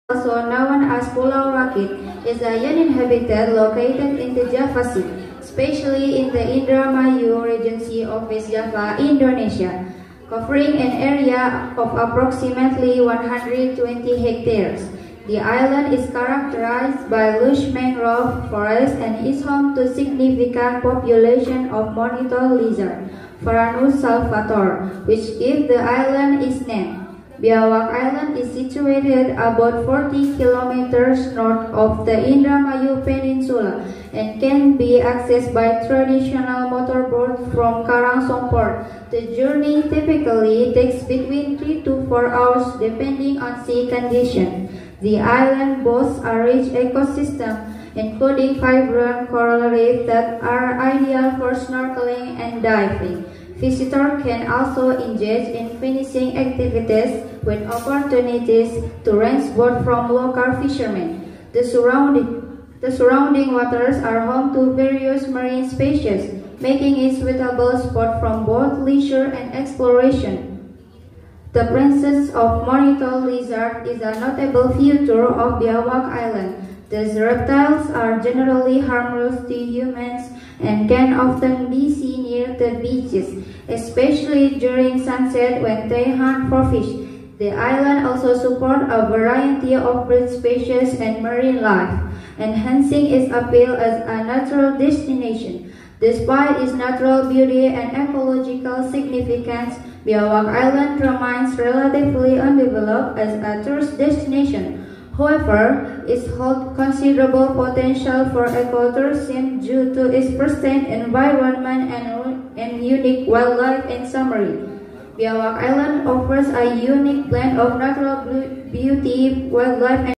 also known as Pulau Rakit, is a unique habitat located in the Java Sea, especially in the Indramayu Regency of West Java, Indonesia, covering an area of approximately 120 hectares. The island is characterized by lush mangrove forests and is home to significant population of monitor lizard, Varanus salvator, which gives the island its name. Biawak Island is situated about 40 kilometers north of the Indramayu Peninsula and can be accessed by traditional motorboat from Karangsong Port. The journey typically takes between 3 to 4 hours depending on sea condition. The island boasts a rich ecosystem, including vibrant coral reefs that are ideal for snorkeling and diving. Visitors can also engage in fishing activities with opportunities to rent boats from local fishermen. The surrounding waters are home to various marine species, making it suitable spot from both leisure and exploration. The presence of monitor lizard is a notable feature of Biawak Island. These reptiles are generally harmless to humans and can often be seen near the beaches, especially during sunset when they hunt for fish. The island also supports a variety of bird species and marine life, enhancing its appeal as a natural destination. Despite its natural beauty and ecological significance, Biawak Island remains relatively undeveloped as a tourist destination. However, it holds considerable potential for ecotourism due to its pristine environment and unique wildlife. In summary, Biawak Island offers a unique blend of natural beauty, wildlife, and